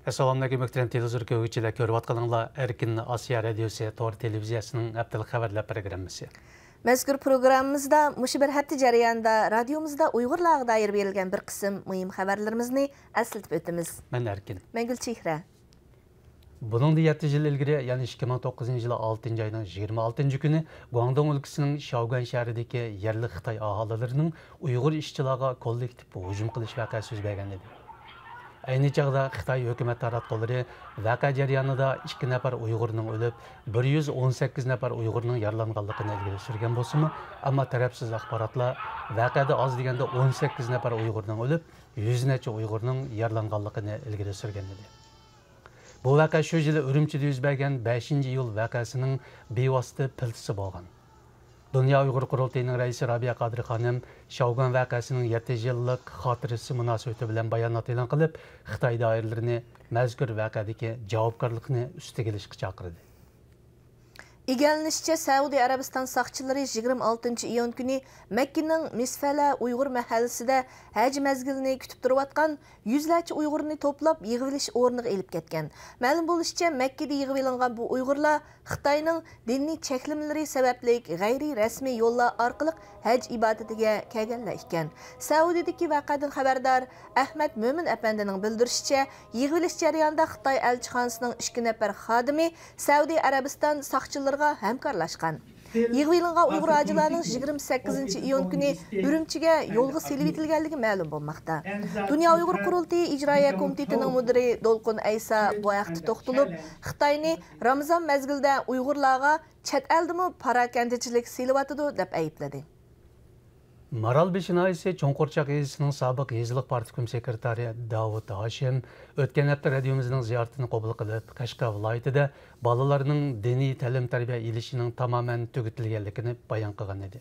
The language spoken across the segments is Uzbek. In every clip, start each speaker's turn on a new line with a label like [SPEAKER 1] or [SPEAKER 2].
[SPEAKER 1] Assalamu alaykum muhtaram televizor ko'ruvchilar, ko'rib atqaninglar Erkin Osiyo radiosi tor televiziyasining haftalik xabarlar programmasi.
[SPEAKER 2] Mazkur programmamizda mushu bir hafta jarayonida radiomizda Uyg'urlarga doir berilgan bir qism muhim xabarlarimizni eslatib o'tamiz.
[SPEAKER 1] Men Erkin.
[SPEAKER 2] Men Gulchehra.
[SPEAKER 1] Buningda 7 yil ilgari, ya'ni 2009 yılı 6 ayning 26 kuni Guangdong өлкәсенең Shaoguan shahridagi yerli Xitoy aholilarining Uyg'ur ishchilarga kollektiv hujum qilish voqeasi yuz bergan edi. Ayni chaqda Xitoy hukumat taratqullari voqea jarayonida 2 nafar Uyg'urning o'lib, 118 nafar Uyg'urning yaralanganligini ilgari surgan bo'lsa-mu, ammo tarafsiz axborotlar voqeada oz deganda 18 nafar Uyg'urning o'lib, 100 necha Uyg'urning yaralanganligini ilgari surgan edi. Bu voqea shu yili Urumchida yuz bergan 5-iyul voqeasining bevosita piltisi bo'lgan. Dünya Uyghur Qurultayining raisi Rabia Qadri xonim Shaoguan voqeasining 7 yillik xotirasi munosabati bilan bayonot e'lon qilib, Xitoy doiralarini mazkur voqeadagi javobgarlikni ustiga olishga chaqirdi.
[SPEAKER 2] İgilnishicha Saudiya Arabiston saqchilari 26 iyun kuni Makkaning Misfala Uyg'ur mahallasida haj mezgilini kutib turayotgan yuzlarcha Uyg'urni to'plab yig'ilish o'rniga elib ketgan. Ma'lum bo'lishicha, Makkada yig'ib olingan bu Uyg'urlar Xitoyning diniy cheklamalari sababli g'ayriy rasmiy yo'llar orqali haj ibodatiga kelganlar ekan. Saudiyadagi voqeadan xabardor Ahmad Mo'min apandining bildirishicha, yig'ilish jarayonida Xitoy elchixonasining 2 nafar xodimi Saudiya Arabiston saqchilariga hamkorlashgan. Yig'ilgan Uyg'ur hojilarning 28 iyun kuni Urumchiga yo'lga selib etilganligi ma'lum bo'lmoqda. Dunyo Uyg'ur Qurultayi ijroiya komitetining mudiri Dolqun Aysa bu vaqtda to'xtalib, Xitoyni Ramazon mezgilida Uyg'urlarga chet eldimi parakandichilik selyotidi deb aybladi.
[SPEAKER 1] Maralbeshin nahiyyəsi Çonqurçaq yezisining sobiq yezilik partikum sekretari Davud Hashim o'tgan hafta radiomizning ziyoratini qabul qilib, Qashqa viloyatida bolalarning diniy ta'lim-tarbiya ilishining tamoman tugatilganligini bayon qilgan edi.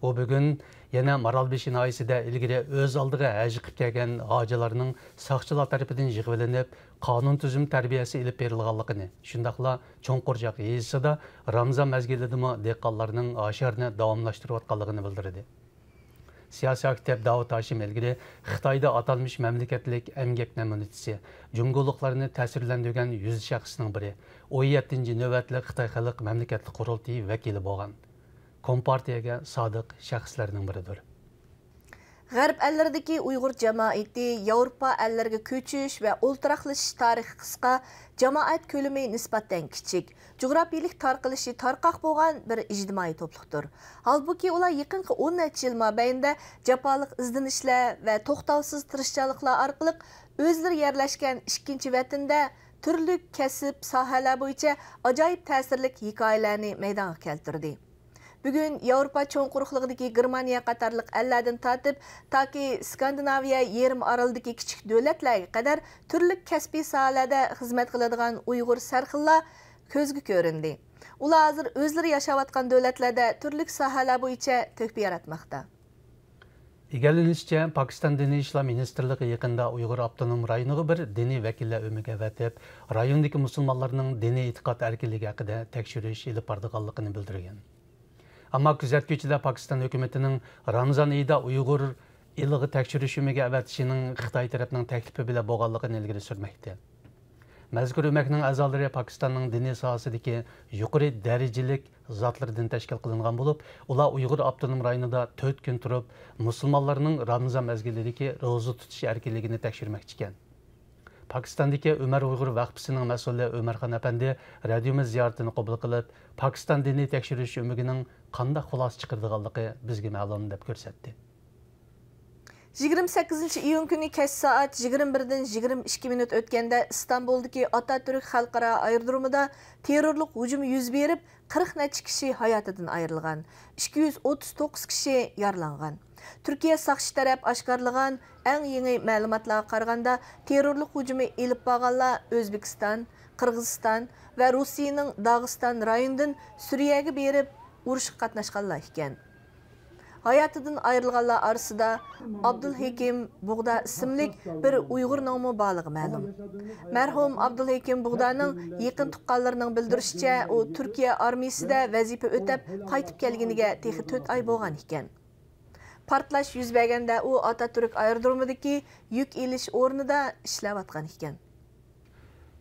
[SPEAKER 1] U bugun yana Maralbeshin nahiyyəsida ilgari o'z oldiga haj qilib kelgan hojilarning saqchilar tarafidan yig'ilinib, qonun tuzum tarbiyasi ilib berilganligini, shundaqla Çonqurçaq yezisida Ramazon mezgilidami dehqonlarning osharni davomlashtirayotganligini bildirdi. Siyasi aktiv Davud Hashim ilgari Xitoyda atalmış mamlakatlik emgak namunachisi, jumgo'liqlarni ta'sirlantirgan 100 shaxsning biri, 17-navbatli Xitoy xalq mamlakatlik qurultayi vakili bo'lgan. Kompartiyaga sodiq shaxslarning biridir.
[SPEAKER 2] G'arb ellərdəki Uyğur cəmiyyəti Avropa əllərinə köçüş və o'ltiraqlashish tarixi qisqa, cəmiyyət kölümü nisbətən kiçik, coğrafiyalik tarqılışı tarqaq bo'lgan bir ijtimoiy to'pliqdir. Halbuki ular yaqinqi 10 necha yil mobaynida jafoliq izlanishlar va to'xtovsiz tirishchiliklar orqali o'zlari yerlashgan ikkinchi vatanda turli kasb sohalar bo'yicha ajoyib ta'sirli hikoyalarni maydonga keltirdi. Bugun Yevropa cho'nquruqligidagi Germaniya qatorliq ellardan tortib, toki Skandinaviya yarim orolidagi kichik davlatlarga qadar turli kasbiy sohalarda xizmat qiladigan Uyg'ur sarxillar ko'zga ko'rindi. Ular hozir o'zlari yashayotgan davlatlarda turli sohalar bo'yicha to'hfa yaratmoqda.
[SPEAKER 1] Egallanishicha, Pokiston Diniy ishlar ministrligi yaqinda Uyg'ur avtonom rayoniga bir diniy vakillar o'miga avatib, rayondagi musulmonlarning diniy e'tiqod erkinligi haqida tekshirish olib borganligini bildirgan. Ammo kuzatuvchilar Pokiston hukumatining Ramazon oyida Uyg'ur ilig'i tekshirish o'miga avatishining Xitoy tarafining taklifi bilan bo'lganligini ilgari surmoqda. Mazkur o'makning a'zolari Pokistonning diniy sohasidagi yuqori darajalik zotlardan tashkil qilingan bo'lib, ular Uyg'ur avtonom rayonida 4 kun turib, musulmonlarning Ramazon mezgilidagi ro'za tutish erkinligini tekshirmoqchi ekan. Pokistondagi Umar Uyg'ur vaqfisining mas'uli Umarxon apandi radiomiz ziyoratini qabul qilib, Pokiston diniy tekshirish o'migining qanday xulosa chiqardiganligi bizga ma'lum deb ko'rsatdi.
[SPEAKER 2] 28 iyun kuni kech soat 21dan 22 minut o'tganda Istanbuldagi Atatürk xalqaro aerodromida terrorlik hujumi yuz berib, 40 necha kishi hayotidan ayrilgan, 239 kishi yaralangan. Turkiya saqchi taraf oshkorlagan eng yangi ma'lumotlarga qaraganda, terrorlik hujumi elib borganlar O'zbekiston, Qirg'iziston va Rossiyaning Dag'iston rayonidan Suriyaga berib urushga qatnashganlar ekan. Hayotidan ayrilganlar orasida Abdulhakim Bug'da ismli bir Uyg'ur nomi borligi ma'lum. Marhum Abdulhakim Bug'daning yaqin tuqqanlarining bildirishicha, u Turkiya armiyasida vazifa o'tab qaytib kelganiga texi 4 oy bo'lgan ekan. Partlash yuz berganda u Atatürk aerodromidagi yuk elish o'rnida ishlayotgan ekan.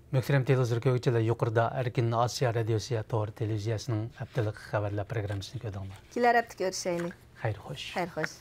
[SPEAKER 1] Möhtərəm televizor köykçiler yuqorida Erkin Asiya Radiosu to'g'ri televiziyasining haftalik xabarlar programmasini ko'rdinglar.
[SPEAKER 2] Kelar hafta görüşeyle.
[SPEAKER 1] Xayr xo'sh.
[SPEAKER 2] Xayr xoş.